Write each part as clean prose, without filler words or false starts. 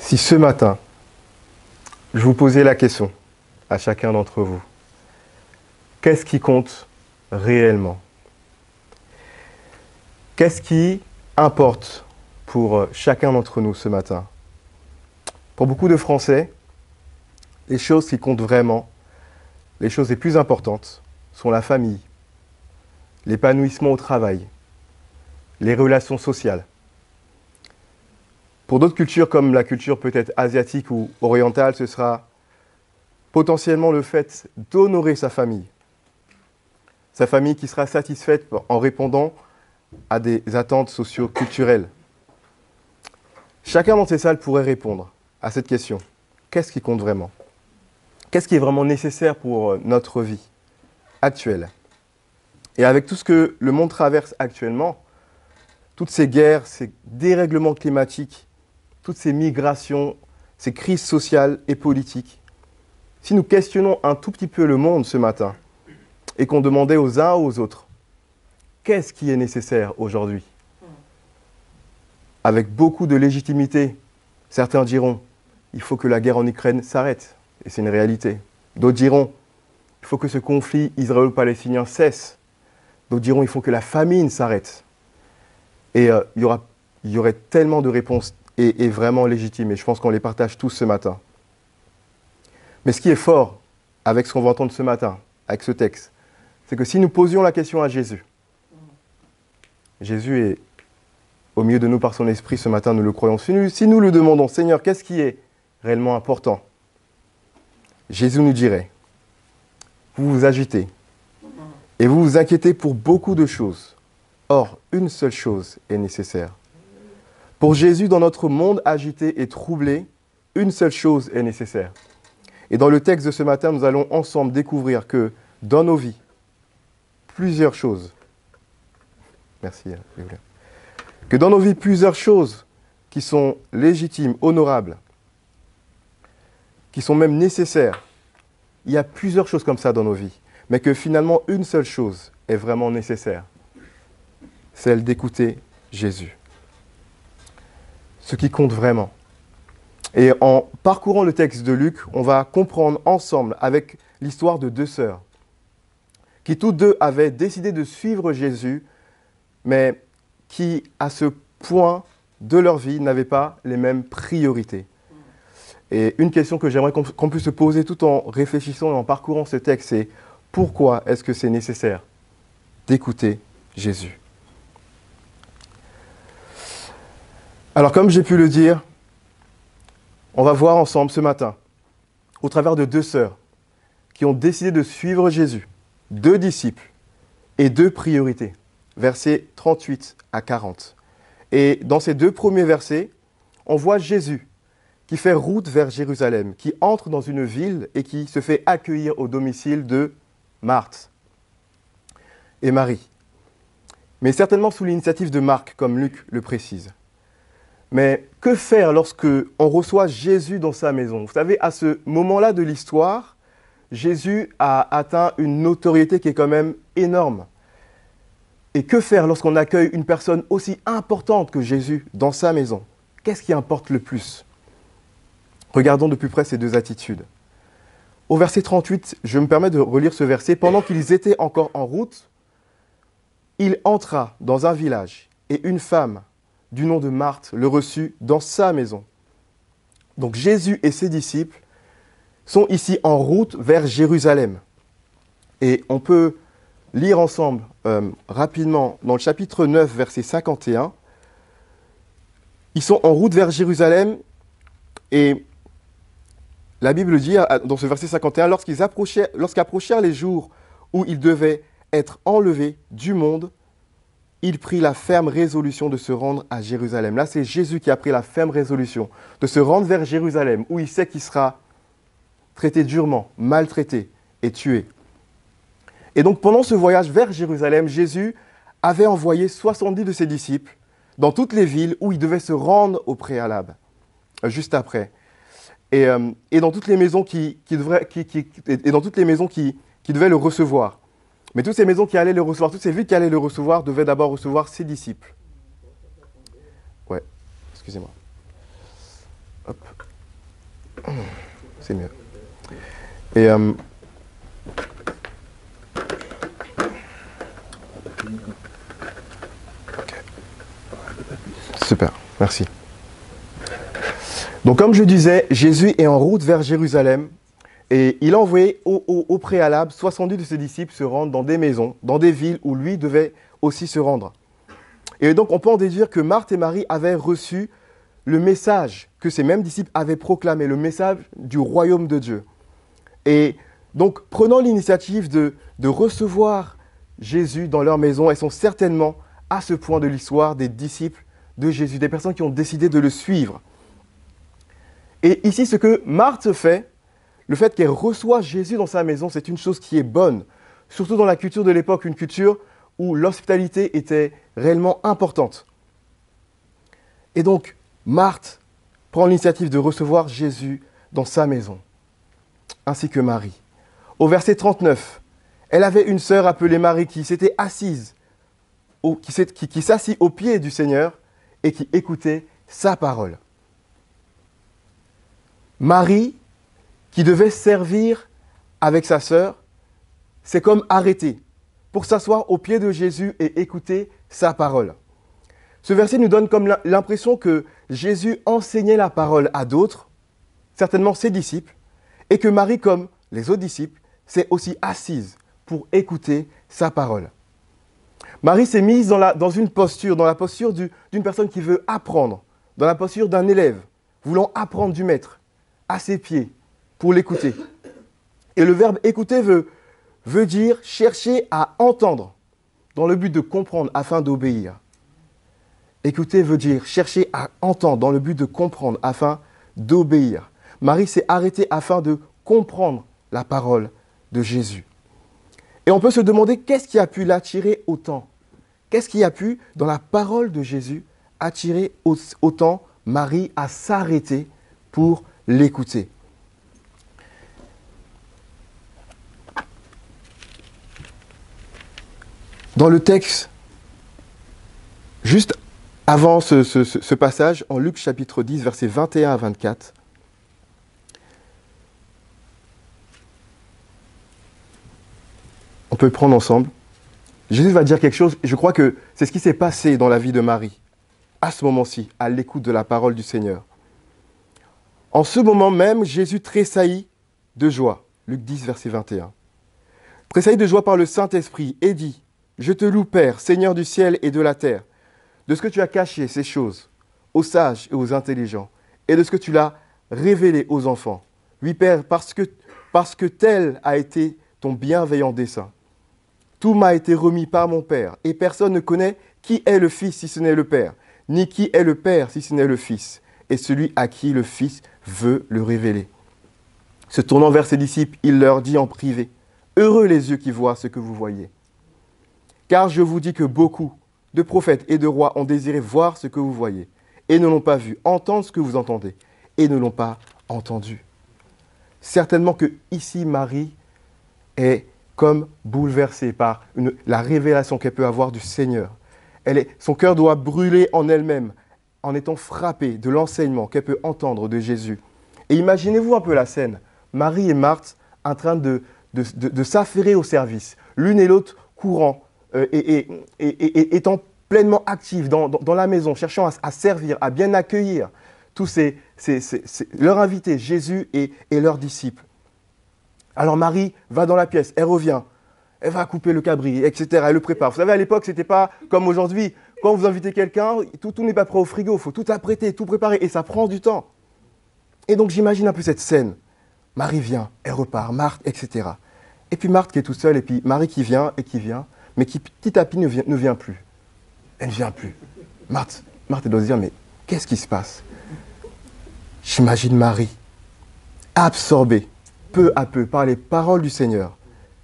Si ce matin, je vous posais la question à chacun d'entre vous, qu'est-ce qui compte réellement? Qu'est-ce qui importe pour chacun d'entre nous ce matin? Pour beaucoup de Français, les choses qui comptent vraiment, les choses les plus importantes, sont la famille, l'épanouissement au travail, les relations sociales. Pour d'autres cultures, comme la culture peut-être asiatique ou orientale, ce sera potentiellement le fait d'honorer sa famille qui sera satisfaite en répondant à des attentes socio-culturelles. Chacun dans ces salles pourrait répondre à cette question. Qu'est-ce qui compte vraiment? Qu'est-ce qui est vraiment nécessaire pour notre vie actuelle? Et avec tout ce que le monde traverse actuellement, toutes ces guerres, ces dérèglements climatiques, toutes ces migrations, ces crises sociales et politiques, si nous questionnons un tout petit peu le monde ce matin et qu'on demandait aux uns aux autres, qu'est-ce qui est nécessaire aujourd'hui? Avec beaucoup de légitimité, certains diront, il faut que la guerre en Ukraine s'arrête, et c'est une réalité. D'autres diront, il faut que ce conflit israélo-palestinien cesse. D'autres diront, il faut que la famine s'arrête. Et il y aurait tellement de réponses et vraiment légitimes, et je pense qu'on les partage tous ce matin. Mais ce qui est fort avec ce qu'on va entendre ce matin, avec ce texte, c'est que si nous posions la question à Jésus, Jésus est au milieu de nous par son esprit ce matin, nous le croyons. Si nous lui demandons, Seigneur, qu'est-ce qui est réellement important? Jésus nous dirait, vous vous agitez et vous vous inquiétez pour beaucoup de choses. Or, une seule chose est nécessaire. Pour Jésus, dans notre monde agité et troublé, une seule chose est nécessaire. Et dans le texte de ce matin, nous allons ensemble découvrir que dans nos vies, plusieurs choses, que dans nos vies, plusieurs choses qui sont légitimes, honorables, qui sont même nécessaires, il y a plusieurs choses comme ça dans nos vies, mais que finalement, une seule chose est vraiment nécessaire, celle d'écouter Jésus. Ce qui compte vraiment. Et en parcourant le texte de Luc, on va comprendre ensemble avec l'histoire de deux sœurs qui toutes deux avaient décidé de suivre Jésus, mais qui, à ce point de leur vie, n'avaient pas les mêmes priorités. Et une question que j'aimerais qu'on puisse se poser tout en réfléchissant et en parcourant ce texte, c'est pourquoi est-ce que c'est nécessaire d'écouter Jésus? Alors, comme j'ai pu le dire, on va voir ensemble ce matin, au travers de deux sœurs qui ont décidé de suivre Jésus, deux disciples et deux priorités, versets 38 à 40. Et dans ces deux premiers versets, on voit Jésus qui fait route vers Jérusalem, qui entre dans une ville et qui se fait accueillir au domicile de Marthe et Marie. Mais certainement sous l'initiative de Marc, comme Luc le précise. Mais que faire lorsque on reçoit Jésus dans sa maison? Vous savez, à ce moment-là de l'histoire, Jésus a atteint une notoriété qui est quand même énorme. Et que faire lorsqu'on accueille une personne aussi importante que Jésus dans sa maison? Qu'est-ce qui importe le plus? Regardons de plus près ces deux attitudes. Au verset 38, je me permets de relire ce verset. Pendant qu'ils étaient encore en route, il entra dans un village et une femme du nom de Marthe le reçut dans sa maison. Donc Jésus et ses disciples sont ici en route vers Jérusalem. Et on peut lire ensemble rapidement dans le chapitre 9, verset 51. Ils sont en route vers Jérusalem et la Bible dit dans ce verset 51, lorsqu'approchèrent les jours où ils devaient être enlevés du monde, il prit la ferme résolution de se rendre à Jérusalem. Là, c'est Jésus qui a pris la ferme résolution de se rendre vers Jérusalem, où il sait qu'il sera traité durement, maltraité et tué. Et donc, pendant ce voyage vers Jérusalem, Jésus avait envoyé 70 de ses disciples dans toutes les villes où il devait se rendre au préalable, juste après. Et dans toutes les maisons qui devaient le recevoir. Mais toutes ces maisons qui allaient le recevoir, toutes ces villes qui allaient le recevoir, devaient d'abord recevoir ses disciples. Ouais, excusez-moi. Hop. C'est mieux. Et ok. Super, merci. Donc comme je disais, Jésus est en route vers Jérusalem et il a envoyé au préalable 70 de ses disciples se rendre dans des maisons, dans des villes où lui devait aussi se rendre. Et donc on peut en déduire que Marthe et Marie avaient reçu le message que ces mêmes disciples avaient proclamé, le message du royaume de Dieu. Et donc prenant l'initiative de recevoir Jésus dans leur maison, elles sont certainement à ce point de l'histoire des disciples de Jésus, des personnes qui ont décidé de le suivre. Et ici, ce que Marthe fait, le fait qu'elle reçoit Jésus dans sa maison, c'est une chose qui est bonne. Surtout dans la culture de l'époque, une culture où l'hospitalité était réellement importante. Et donc, Marthe prend l'initiative de recevoir Jésus dans sa maison, ainsi que Marie. Au verset 39, elle avait une sœur appelée Marie qui s'était assise, qui s'assit aux pieds du Seigneur et qui écoutait sa parole. Marie, qui devait servir avec sa sœur, s'est comme arrêtée pour s'asseoir aux pieds de Jésus et écouter sa parole. Ce verset nous donne comme l'impression que Jésus enseignait la parole à d'autres, certainement ses disciples, et que Marie, comme les autres disciples, s'est aussi assise pour écouter sa parole. Marie s'est mise dans la posture d'une personne qui veut apprendre, dans la posture d'un élève, voulant apprendre du maître, à ses pieds, pour l'écouter. Et le verbe écouter veut dire chercher à entendre, dans le but de comprendre afin d'obéir. Écouter veut dire chercher à entendre, dans le but de comprendre afin d'obéir. Marie s'est arrêtée afin de comprendre la parole de Jésus. Et on peut se demander qu'est-ce qui a pu l'attirer autant? Qu'est-ce qui a pu, dans la parole de Jésus, attirer autant Marie à s'arrêter pour l'écouter? Dans le texte, juste avant ce passage, en Luc chapitre 10, versets 21 à 24, on peut le prendre ensemble. Jésus va dire quelque chose, et je crois que c'est ce qui s'est passé dans la vie de Marie, à ce moment-ci, à l'écoute de la parole du Seigneur. En ce moment même, Jésus tressaillit de joie. Luc 10, verset 21. Tressaillit de joie par le Saint-Esprit et dit, « Je te loue, Père, Seigneur du ciel et de la terre, de ce que tu as caché ces choses aux sages et aux intelligents, et de ce que tu l'as révélé aux enfants. Oui, Père, parce que tel a été ton bienveillant dessein. Tout m'a été remis par mon Père, et personne ne connaît qui est le Fils si ce n'est le Père, ni qui est le Père si ce n'est le Fils, et celui à qui le Fils veut le révéler. » Se tournant vers ses disciples, il leur dit en privé, « Heureux les yeux qui voient ce que vous voyez. Car je vous dis que beaucoup de prophètes et de rois ont désiré voir ce que vous voyez, et ne l'ont pas vu, entendre ce que vous entendez, et ne l'ont pas entendu. » Certainement que ici, Marie est comme bouleversée par la révélation qu'elle peut avoir du Seigneur. Son cœur doit brûler en elle-même, en étant frappée de l'enseignement qu'elle peut entendre de Jésus. Et imaginez-vous un peu la scène. Marie et Marthe en train de s'affairer au service, l'une et l'autre courant, et étant pleinement actives dans la maison, cherchant à servir, à bien accueillir tous leurs invités, Jésus et leurs disciples. Alors Marie va dans la pièce, elle revient, elle va couper le cabri, etc. Elle le prépare. Vous savez, à l'époque, ce n'était pas comme aujourd'hui. Quand vous invitez quelqu'un, tout n'est pas prêt au frigo, il faut tout apprêter, tout préparer, et ça prend du temps. Et donc j'imagine un peu cette scène. Marie vient, elle repart, Marthe, etc. Et puis Marthe qui est toute seule, et puis Marie qui vient, mais qui petit à petit ne vient plus. Elle ne vient plus. Marthe, elle doit se dire, mais qu'est-ce qui se passe? J'imagine Marie, absorbée, peu à peu, par les paroles du Seigneur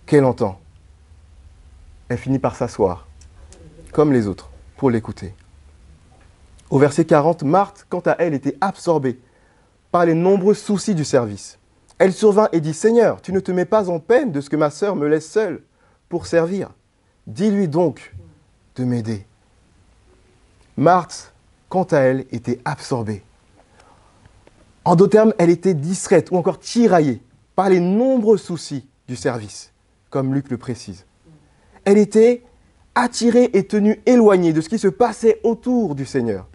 qu'elle entend. Elle finit par s'asseoir, comme les autres, pour l'écouter. Au verset 40, Marthe, quant à elle, était absorbée par les nombreux soucis du service. Elle survint et dit, « Seigneur, tu ne te mets pas en peine de ce que ma sœur me laisse seule pour servir. Dis-lui donc de m'aider. » Marthe, quant à elle, était absorbée. En d'autres termes, elle était distraite ou encore tiraillée par les nombreux soucis du service, comme Luc le précise. Elle était attirée et tenue éloignée de ce qui se passait autour du Seigneur.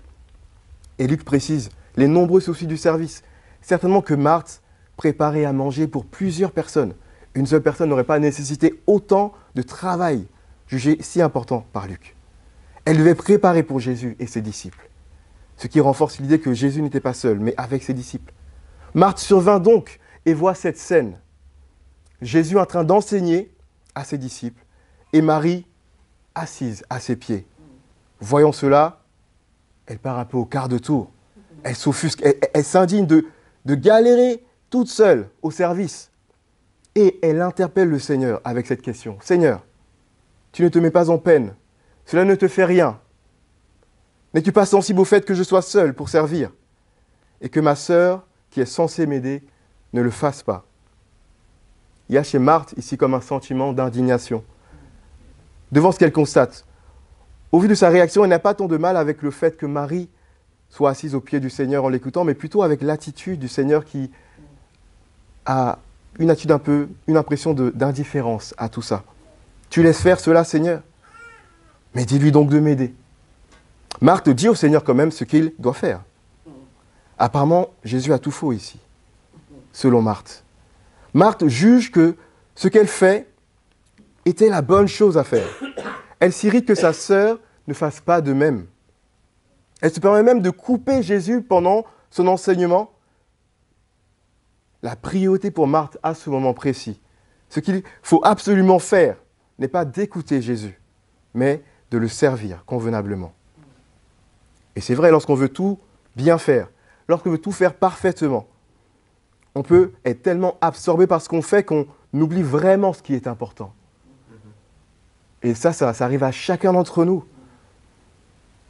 Et Luc précise les nombreux soucis du service. Certainement que Marthe préparait à manger pour plusieurs personnes. Une seule personne n'aurait pas nécessité autant de travail, jugé si important par Luc. Elle devait préparer pour Jésus et ses disciples. Ce qui renforce l'idée que Jésus n'était pas seul, mais avec ses disciples. Marthe survint donc et voit cette scène. Jésus en train d'enseigner à ses disciples et Marie assise à ses pieds. Voyant cela, elle part un peu au quart de tour. Elle s'offusque, elle s'indigne de galérer toute seule au service. Et elle interpelle le Seigneur avec cette question. « Seigneur, tu ne te mets pas en peine. Cela ne te fait rien. N'es-tu pas sensible au fait que je sois seule pour servir et que ma sœur, qui est censée m'aider, ne le fasse pas ?» Il y a chez Marthe ici comme un sentiment d'indignation devant ce qu'elle constate. Au vu de sa réaction, elle n'a pas tant de mal avec le fait que Marie soit assise aux pieds du Seigneur en l'écoutant, mais plutôt avec l'attitude du Seigneur qui a une attitude une impression d'indifférence à tout ça. Tu laisses faire cela, Seigneur, mais dis-lui donc de m'aider. Marthe dit au Seigneur quand même ce qu'il doit faire. Apparemment, Jésus a tout faux ici, selon Marthe. Marthe juge que ce qu'elle fait était la bonne chose à faire. Elle s'irrite que sa sœur ne fasse pas de même. Elle se permet même de couper Jésus pendant son enseignement. La priorité pour Marthe à ce moment précis, ce qu'il faut absolument faire, n'est pas d'écouter Jésus, mais de le servir convenablement. Et c'est vrai, lorsqu'on veut tout bien faire, lorsqu'on veut tout faire parfaitement, on peut être tellement absorbé par ce qu'on fait qu'on oublie vraiment ce qui est important. Et ça arrive à chacun d'entre nous.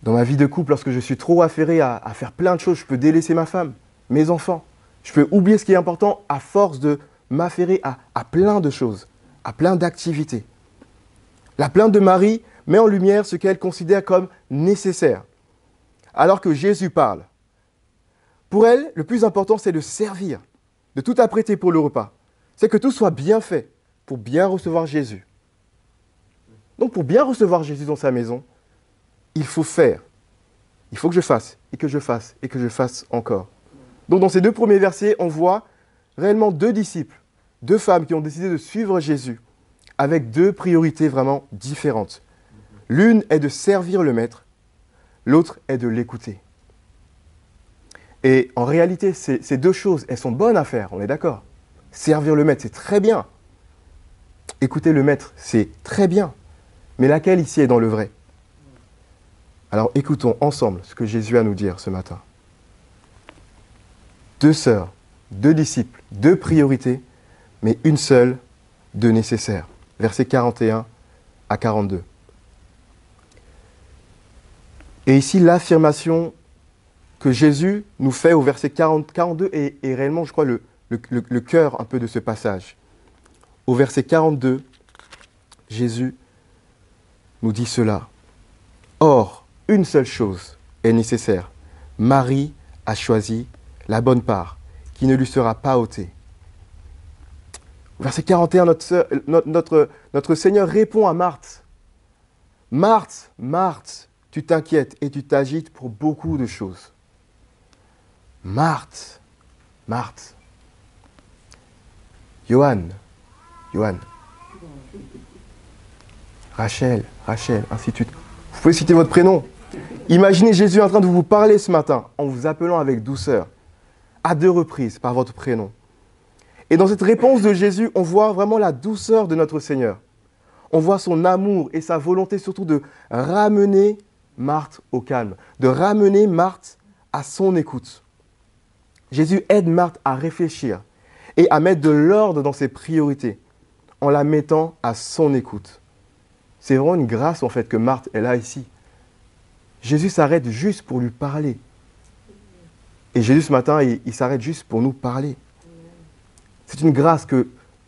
Dans ma vie de couple, lorsque je suis trop affairé à faire plein de choses, je peux délaisser ma femme, mes enfants. Je peux oublier ce qui est important à force de m'affairer à plein de choses, à plein d'activités. La plainte de Marie met en lumière ce qu'elle considère comme nécessaire, alors que Jésus parle. Pour elle, le plus important, c'est de servir, de tout apprêter pour le repas. C'est que tout soit bien fait pour bien recevoir Jésus. Donc pour bien recevoir Jésus dans sa maison, il faut faire. Il faut que je fasse, et que je fasse, et que je fasse encore. Donc dans ces deux premiers versets, on voit réellement deux disciples, deux femmes qui ont décidé de suivre Jésus avec deux priorités vraiment différentes. L'une est de servir le Maître, l'autre est de l'écouter. Et en réalité, ces deux choses, elles sont bonnes à faire, on est d'accord. Servir le Maître, c'est très bien. Écouter le Maître, c'est très bien. Mais laquelle ici est dans le vrai? Alors écoutons ensemble ce que Jésus a à nous dire ce matin. Deux sœurs, deux disciples, deux priorités, mais une seule de nécessaire. Versets 41 à 42. Et ici, l'affirmation que Jésus nous fait au verset 42 est réellement, je crois, le cœur un peu de ce passage. Au verset 42, Jésus nous dit cela. Or, une seule chose est nécessaire. Marie a choisi la bonne part, qui ne lui sera pas ôtée. Au verset 41, notre Seigneur répond à Marthe. Marthe, Marthe, tu t'inquiètes et tu t'agites pour beaucoup de choses. Marthe, Marthe. Johan, Rachel, ainsi de suite. Vous pouvez citer votre prénom. Imaginez Jésus en train de vous parler ce matin, en vous appelant avec douceur, à deux reprises par votre prénom. Et dans cette réponse de Jésus, on voit vraiment la douceur de notre Seigneur. On voit son amour et sa volonté surtout de ramener Marthe au calme, de ramener Marthe à son écoute. Jésus aide Marthe à réfléchir et à mettre de l'ordre dans ses priorités, en la mettant à son écoute. C'est vraiment une grâce en fait que Marthe est là ici. Jésus s'arrête juste pour lui parler. Et Jésus ce matin, il s'arrête juste pour nous parler. C'est une grâce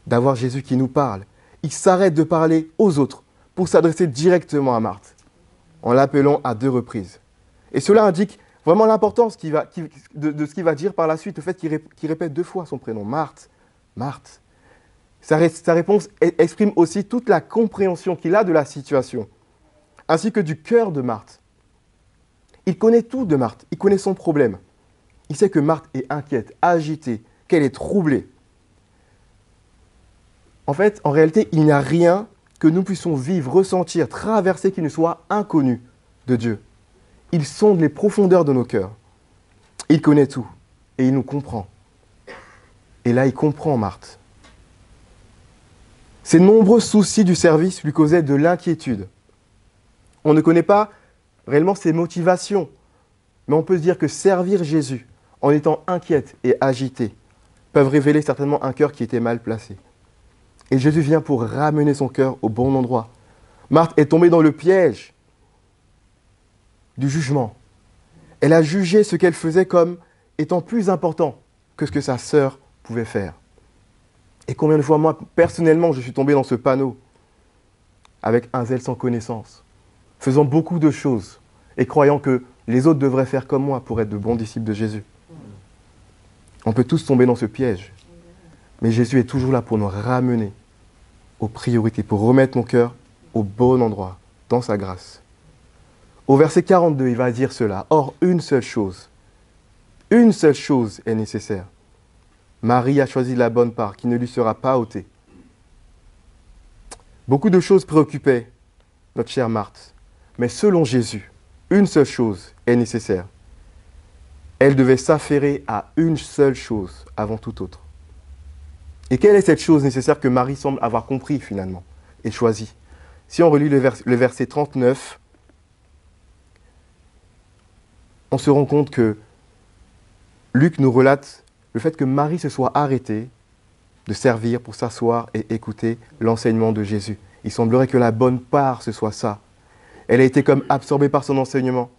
d'avoir Jésus qui nous parle. Il s'arrête de parler aux autres pour s'adresser directement à Marthe, en l'appelant à deux reprises. Et cela indique vraiment l'importance de ce qu'il va dire par la suite, le fait qu'il répète 2 fois son prénom, Marthe, Marthe. Sa réponse exprime aussi toute la compréhension qu'il a de la situation, ainsi que du cœur de Marthe. Il connaît tout de Marthe, il connaît son problème. Il sait que Marthe est inquiète, agitée, qu'elle est troublée. En fait, en réalité, il n'y a rien que nous puissions vivre, ressentir, traverser qui ne soit inconnu de Dieu. Il sonde les profondeurs de nos cœurs. Il connaît tout et il nous comprend. Et là, il comprend Marthe. Ses nombreux soucis du service lui causaient de l'inquiétude. On ne connaît pas réellement ses motivations, mais on peut se dire que servir Jésus en étant inquiète et agitée peuvent révéler certainement un cœur qui était mal placé. Et Jésus vient pour ramener son cœur au bon endroit. Marthe est tombée dans le piège du jugement. Elle a jugé ce qu'elle faisait comme étant plus important que ce que sa sœur pouvait faire. Et combien de fois, moi, personnellement, je suis tombé dans ce panneau avec un zèle sans connaissance, faisant beaucoup de choses et croyant que les autres devraient faire comme moi pour être de bons disciples de Jésus. On peut tous tomber dans ce piège. Mais Jésus est toujours là pour nous ramener aux priorités, pour remettre mon cœur au bon endroit, dans sa grâce. Au verset 42, il va dire cela. Or, une seule chose est nécessaire. Marie a choisi la bonne part qui ne lui sera pas ôtée. Beaucoup de choses préoccupaient notre chère Marthe. Mais selon Jésus, une seule chose est nécessaire. Elle devait s'affairer à une seule chose avant toute autre. Et quelle est cette chose nécessaire que Marie semble avoir compris finalement et choisi? Si on relit le verset 39, on se rend compte que Luc nous relate le fait que Marie se soit arrêtée de servir pour s'asseoir et écouter l'enseignement de Jésus. Il semblerait que la bonne part, ce soit ça. Elle a été comme absorbée par son enseignement.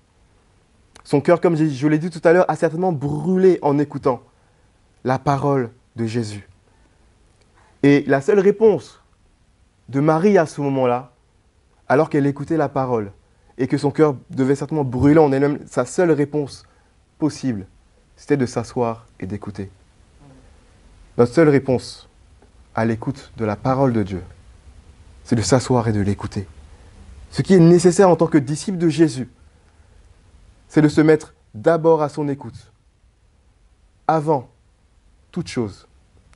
Son cœur, comme je l'ai dit tout à l'heure, a certainement brûlé en écoutant la parole de Jésus. Et la seule réponse de Marie à ce moment-là, alors qu'elle écoutait la parole, et que son cœur devait certainement brûler en elle-même, sa seule réponse possible, c'était de s'asseoir et d'écouter. Notre seule réponse à l'écoute de la parole de Dieu, c'est de s'asseoir et de l'écouter. Ce qui est nécessaire en tant que disciple de Jésus, c'est de se mettre d'abord à son écoute, avant toute chose,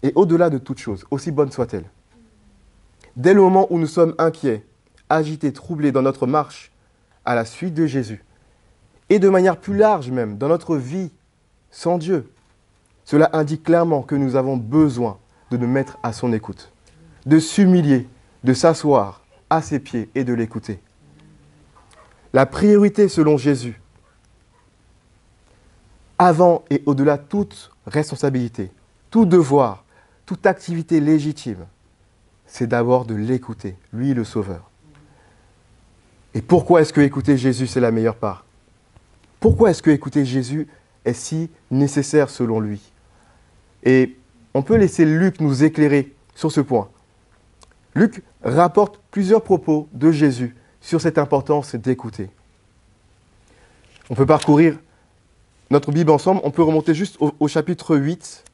et au-delà de toute chose, aussi bonne soit-elle. Dès le moment où nous sommes inquiets, agités, troublés dans notre marche à la suite de Jésus, et de manière plus large même, dans notre vie sans Dieu, cela indique clairement que nous avons besoin de nous mettre à son écoute, de s'humilier, de s'asseoir à ses pieds et de l'écouter. La priorité selon Jésus, avant et au-delà de toute responsabilité, tout devoir, toute activité légitime, c'est d'abord de l'écouter, lui le Sauveur. Et pourquoi est-ce que écouter Jésus, c'est la meilleure part? Pourquoi est-ce que écouter Jésus est si nécessaire selon lui? Et on peut laisser Luc nous éclairer sur ce point. Luc rapporte plusieurs propos de Jésus sur cette importance d'écouter. On peut parcourir notre Bible ensemble, on peut remonter juste au chapitre 8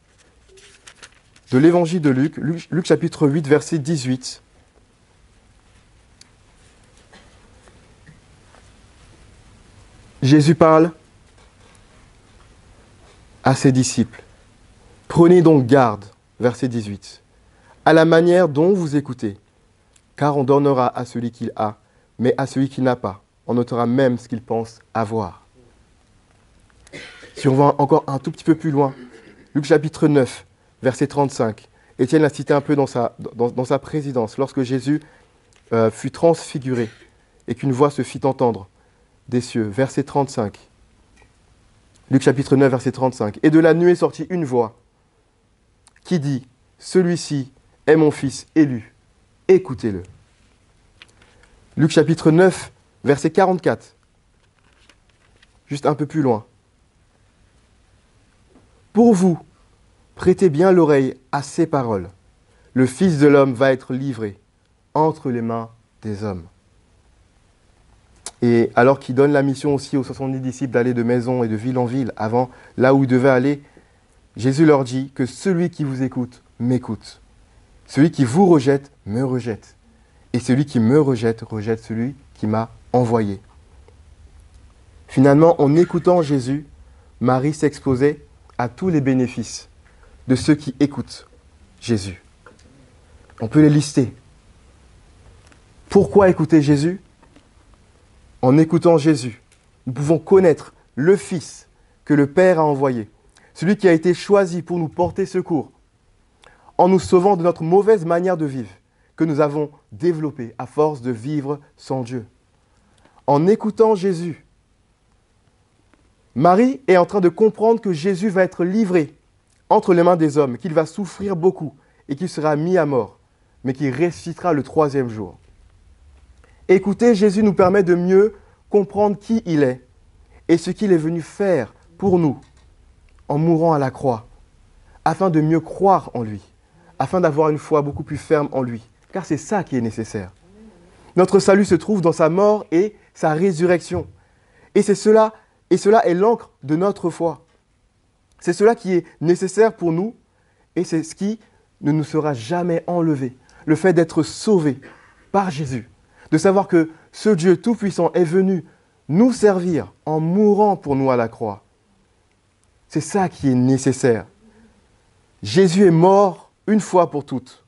de l'évangile de Luc, Luc chapitre 8, verset 18. Jésus parle à ses disciples. Prenez donc garde, verset 18, à la manière dont vous écoutez, car on donnera à celui qu'il a, mais à celui qui n'a pas, on notera même ce qu'il pense avoir. Si on va encore un tout petit peu plus loin, Luc chapitre 9, verset 35, Étienne l'a cité un peu dans sa présidence, lorsque Jésus fut transfiguré et qu'une voix se fit entendre des cieux, verset 35. Luc chapitre 9, verset 35. Et de la nuée sortit une voix qui dit, « Celui-ci est mon fils élu, écoutez-le. » Luc chapitre 9, verset 44. Juste un peu plus loin. « Pour vous, prêtez bien l'oreille à ces paroles. Le Fils de l'homme va être livré entre les mains des hommes. » Et alors qu'il donne la mission aussi aux 70 disciples d'aller de maison et de ville en ville, avant là où ils devaient aller, Jésus leur dit que celui qui vous écoute, m'écoute. Celui qui vous rejette, me rejette. Et celui qui me rejette, rejette celui qui m'a envoyé. Finalement, en écoutant Jésus, Marie s'exposait à tous les bénéfices de ceux qui écoutent Jésus. On peut les lister. Pourquoi écouter Jésus ? En écoutant Jésus, nous pouvons connaître le Fils que le Père a envoyé, celui qui a été choisi pour nous porter secours, en nous sauvant de notre mauvaise manière de vivre que nous avons développée à force de vivre sans Dieu. En écoutant Jésus, Marie est en train de comprendre que Jésus va être livré entre les mains des hommes, qu'il va souffrir beaucoup et qu'il sera mis à mort, mais qu'il ressuscitera le 3e jour. Écouter Jésus nous permet de mieux comprendre qui il est et ce qu'il est venu faire pour nous en mourant à la croix, afin de mieux croire en lui, afin d'avoir une foi beaucoup plus ferme en lui, car c'est ça qui est nécessaire. Notre salut se trouve dans sa mort et sa résurrection. Et cela est l'encre de notre foi. C'est cela qui est nécessaire pour nous et c'est ce qui ne nous sera jamais enlevé. Le fait d'être sauvé par Jésus, de savoir que ce Dieu Tout-Puissant est venu nous servir en mourant pour nous à la croix. C'est ça qui est nécessaire. Jésus est mort une fois pour toutes.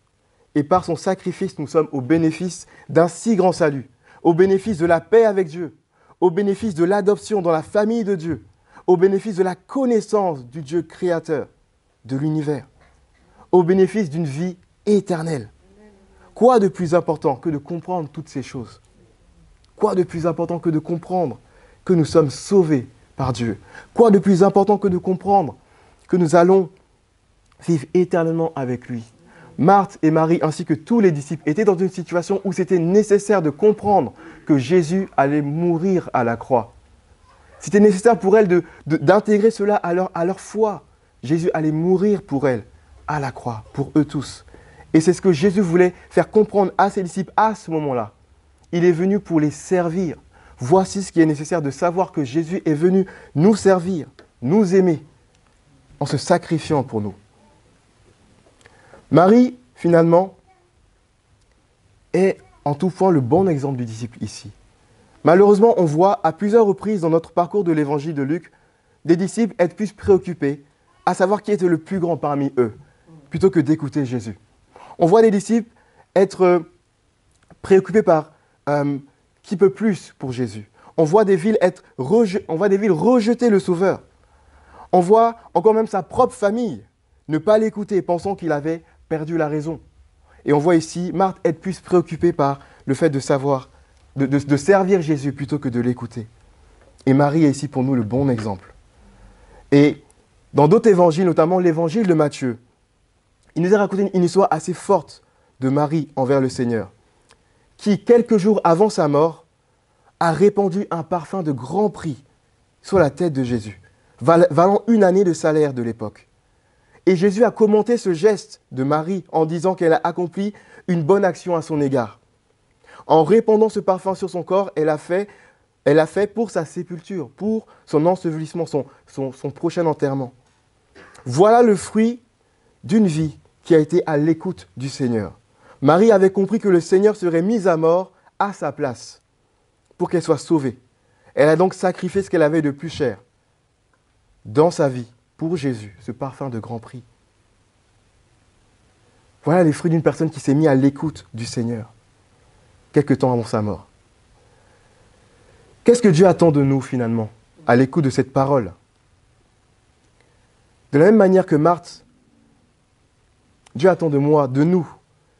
Et par son sacrifice, nous sommes au bénéfice d'un si grand salut, au bénéfice de la paix avec Dieu, au bénéfice de l'adoption dans la famille de Dieu, au bénéfice de la connaissance du Dieu créateur de l'univers, au bénéfice d'une vie éternelle. Quoi de plus important que de comprendre toutes ces choses ? Quoi de plus important que de comprendre que nous sommes sauvés par Dieu ? Quoi de plus important que de comprendre que nous allons vivre éternellement avec lui ? Marthe et Marie, ainsi que tous les disciples, étaient dans une situation où c'était nécessaire de comprendre que Jésus allait mourir à la croix. C'était nécessaire pour elles d'intégrer cela à leur foi. Jésus allait mourir pour elles à la croix, pour eux tous. Et c'est ce que Jésus voulait faire comprendre à ses disciples à ce moment-là. Il est venu pour les servir. Voici ce qui est nécessaire de savoir que Jésus est venu nous servir, nous aimer, en se sacrifiant pour nous. Marie, finalement, est en tout point le bon exemple du disciple ici. Malheureusement, on voit à plusieurs reprises dans notre parcours de l'évangile de Luc, des disciples être plus préoccupés à savoir qui était le plus grand parmi eux, plutôt que d'écouter Jésus. On voit des disciples être préoccupés par qui peut plus pour Jésus. On voit des villes rejeter le Sauveur. On voit encore même sa propre famille ne pas l'écouter, pensant qu'il avait perdu la raison. Et on voit ici Marthe être plus préoccupée par le fait de servir Jésus plutôt que de l'écouter. Et Marie est ici pour nous le bon exemple. Et dans d'autres évangiles, notamment l'évangile de Matthieu, il nous a raconté une histoire assez forte de Marie envers le Seigneur, qui, quelques jours avant sa mort, a répandu un parfum de grand prix sur la tête de Jésus, valant une année de salaire de l'époque. Et Jésus a commenté ce geste de Marie en disant qu'elle a accompli une bonne action à son égard. En répandant ce parfum sur son corps, elle a fait pour sa sépulture, pour son ensevelissement, son prochain enterrement. Voilà le fruit d'une vie qui a été à l'écoute du Seigneur. Marie avait compris que le Seigneur serait mis à mort à sa place pour qu'elle soit sauvée. Elle a donc sacrifié ce qu'elle avait de plus cher dans sa vie pour Jésus, ce parfum de grand prix. Voilà les fruits d'une personne qui s'est mise à l'écoute du Seigneur quelque temps avant sa mort. Qu'est-ce que Dieu attend de nous finalement à l'écoute de cette parole ? De la même manière que Marthe, Dieu attend de moi, de nous,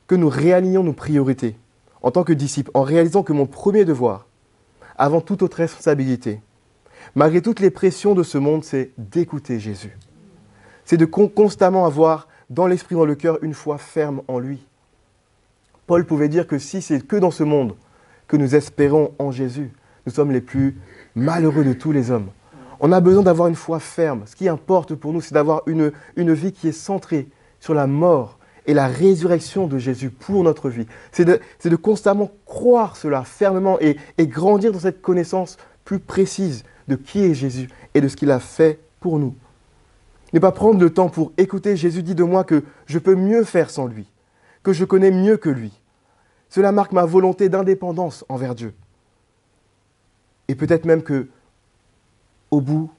que nous réalignions nos priorités en tant que disciples, en réalisant que mon premier devoir, avant toute autre responsabilité, malgré toutes les pressions de ce monde, c'est d'écouter Jésus. C'est de constamment avoir dans l'esprit, dans le cœur, une foi ferme en lui. Paul pouvait dire que si c'est que dans ce monde que nous espérons en Jésus, nous sommes les plus malheureux de tous les hommes. On a besoin d'avoir une foi ferme. Ce qui importe pour nous, c'est d'avoir une vie qui est centrée sur la mort et la résurrection de Jésus pour notre vie. C'est de constamment croire cela fermement et grandir dans cette connaissance plus précise de qui est Jésus et de ce qu'il a fait pour nous. Ne pas prendre le temps pour écouter Jésus dit de moi que je peux mieux faire sans lui, que je connais mieux que lui. Cela marque ma volonté d'indépendance envers Dieu. Et peut-être même que, au bout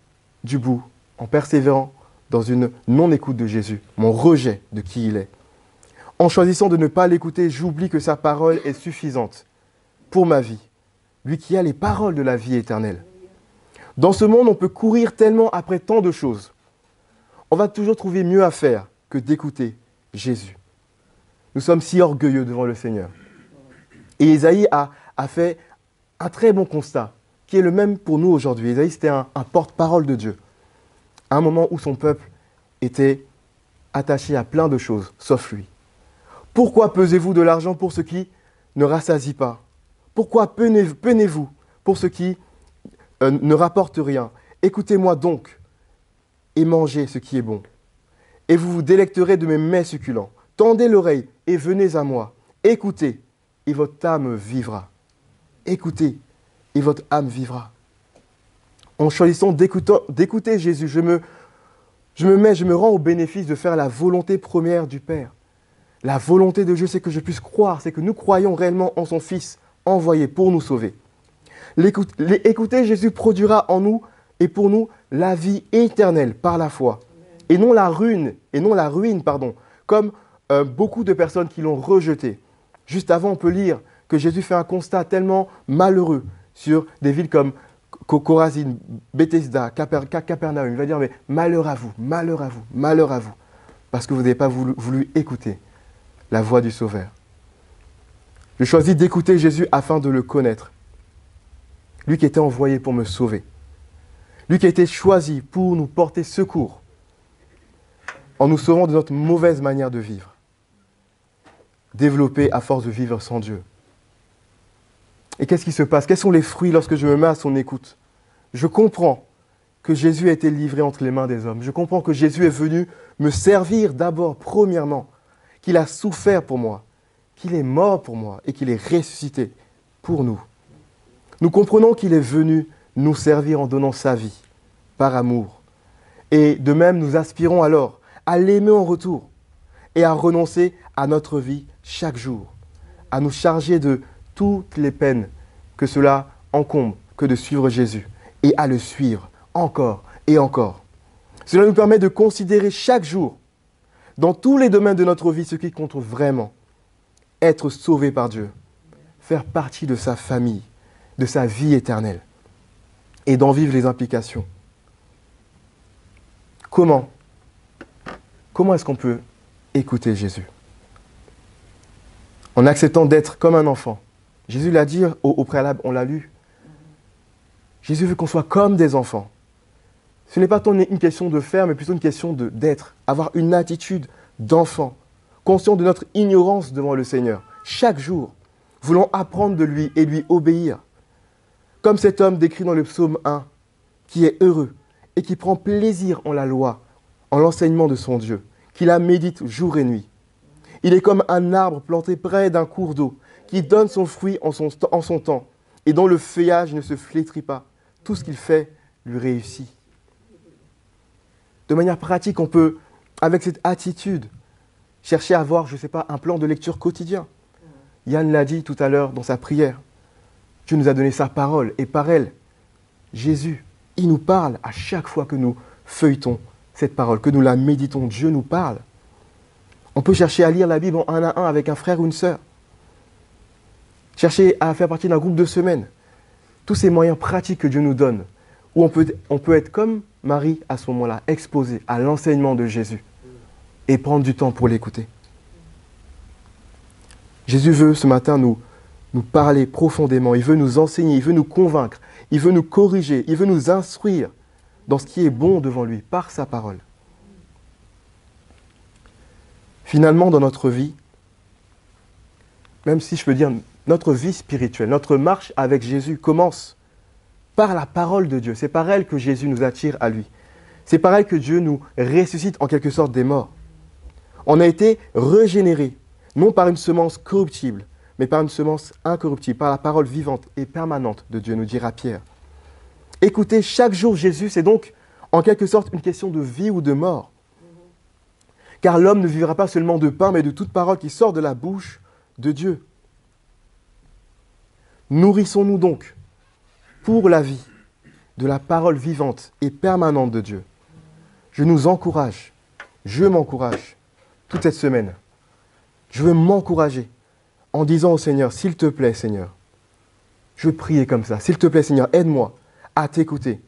du bout, en persévérant dans une non-écoute de Jésus, mon rejet de qui il est, en choisissant de ne pas l'écouter, j'oublie que sa parole est suffisante pour ma vie, lui qui a les paroles de la vie éternelle. Dans ce monde, on peut courir tellement après tant de choses. On va toujours trouver mieux à faire que d'écouter Jésus. Nous sommes si orgueilleux devant le Seigneur. Et Ésaïe a fait un très bon constat, qui est le même pour nous aujourd'hui. Ésaïe, c'était un porte-parole de Dieu. À un moment où son peuple était attaché à plein de choses, sauf lui. Pourquoi pesez-vous de l'argent pour ce qui ne rassasie pas? Pourquoi peinez-vous pour ce qui ne rapporte rien? Écoutez-moi donc et mangez ce qui est bon. Et vous vous délecterez de mes mets succulents. Tendez l'oreille et venez à moi. Écoutez, et votre âme vivra. Écoutez, et votre âme vivra. En choisissant d'écouter Jésus, je me rends au bénéfice de faire la volonté première du Père. La volonté de Dieu, c'est que je puisse croire, c'est que nous croyons réellement en son Fils envoyé pour nous sauver. Écouter Jésus produira en nous et pour nous la vie éternelle par la foi. Et non la ruine, comme beaucoup de personnes qui l'ont rejeté. Juste avant, on peut lire que Jésus fait un constat tellement malheureux sur des villes comme Chorazine, Bethesda, Capernaum. Il va dire, mais malheur à vous, malheur à vous, malheur à vous, parce que vous n'avez pas voulu écouter la voix du Sauveur. Je choisis d'écouter Jésus afin de le connaître. Lui qui était envoyé pour me sauver. Lui qui a été choisi pour nous porter secours en nous sauvant de notre mauvaise manière de vivre. Développée à force de vivre sans Dieu. Et qu'est-ce qui se passe? Quels sont les fruits lorsque je me mets à son écoute? Je comprends que Jésus a été livré entre les mains des hommes. Je comprends que Jésus est venu me servir d'abord, premièrement, qu'il a souffert pour moi, qu'il est mort pour moi et qu'il est ressuscité pour nous. Nous comprenons qu'il est venu nous servir en donnant sa vie, par amour. Et de même, nous aspirons alors à l'aimer en retour et à renoncer à notre vie chaque jour, à nous charger de toutes les peines que cela encombre que de suivre Jésus et à le suivre encore et encore. Cela nous permet de considérer chaque jour, dans tous les domaines de notre vie, ce qui compte vraiment. Être sauvé par Dieu, faire partie de sa famille, de sa vie éternelle et d'en vivre les implications. Comment est-ce qu'on peut écouter Jésus? En acceptant d'être comme un enfant. Jésus l'a dit au préalable, on l'a lu. Jésus veut qu'on soit comme des enfants. Ce n'est pas tant une question de faire, mais plutôt une question d'être. Avoir une attitude d'enfant, conscient de notre ignorance devant le Seigneur. Chaque jour, voulant apprendre de lui et lui obéir. Comme cet homme décrit dans le psaume 1, qui est heureux et qui prend plaisir en la loi, en l'enseignement de son Dieu, qui la médite jour et nuit. Il est comme un arbre planté près d'un cours d'eau, qui donne son fruit en son temps, et dont le feuillage ne se flétrit pas. Tout ce qu'il fait lui réussit. De manière pratique, on peut, avec cette attitude, chercher à avoir, un plan de lecture quotidien. Yann l'a dit tout à l'heure dans sa prière. Dieu nous a donné sa parole, et par elle, Jésus, il nous parle à chaque fois que nous feuilletons cette parole, que nous la méditons. Dieu nous parle. On peut chercher à lire la Bible en 1 à 1 avec un frère ou une sœur. Chercher à faire partie d'un groupe de semaine. Tous ces moyens pratiques que Dieu nous donne, où on peut être comme Marie à ce moment-là, exposé à l'enseignement de Jésus et prendre du temps pour l'écouter. Jésus veut ce matin nous parler profondément, il veut nous enseigner, il veut nous convaincre, il veut nous corriger, il veut nous instruire dans ce qui est bon devant lui, par sa parole. Finalement, dans notre vie, même si je peux dire notre vie spirituelle, notre marche avec Jésus commence par la parole de Dieu. C'est par elle que Jésus nous attire à lui. C'est par elle que Dieu nous ressuscite en quelque sorte des morts. On a été régénérés, non par une semence corruptible, mais par une semence incorruptible, par la parole vivante et permanente de Dieu, nous dira Pierre. Écoutez chaque jour Jésus, c'est donc en quelque sorte une question de vie ou de mort. Car l'homme ne vivra pas seulement de pain, mais de toute parole qui sort de la bouche de Dieu. Nourrissons-nous donc pour la vie de la parole vivante et permanente de Dieu. Je nous encourage, je m'encourage toute cette semaine. Je veux m'encourager en disant au Seigneur, s'il te plaît Seigneur, je veux prier comme ça, s'il te plaît Seigneur, aide-moi à t'écouter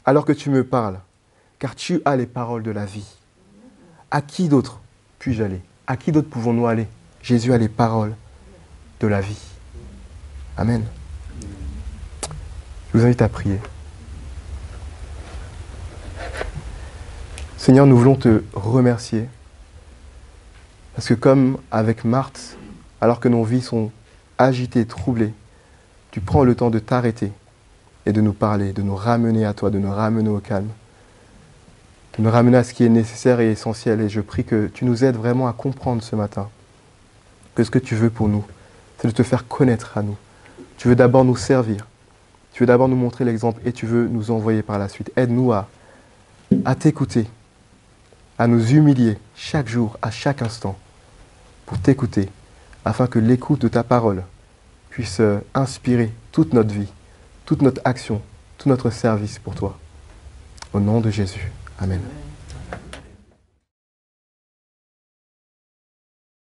alors que tu me parles, car tu as les paroles de la vie. À qui d'autre puis-je aller? À qui d'autre pouvons-nous aller? Jésus a les paroles de la vie. Amen. Je vous invite à prier. Seigneur, nous voulons te remercier parce que comme avec Marthe, alors que nos vies sont agitées, troublées, tu prends le temps de t'arrêter et de nous parler, de nous ramener à toi, de nous ramener au calme, de nous ramener à ce qui est nécessaire et essentiel. Et je prie que tu nous aides vraiment à comprendre ce matin que ce que tu veux pour nous, c'est de te faire connaître à nous. Tu veux d'abord nous servir, tu veux d'abord nous montrer l'exemple et tu veux nous envoyer par la suite. Aide-nous à t'écouter, à nous humilier chaque jour, à chaque instant, pour t'écouter, afin que l'écoute de ta parole puisse inspirer toute notre vie, toute notre action, tout notre service pour toi. Au nom de Jésus. Amen.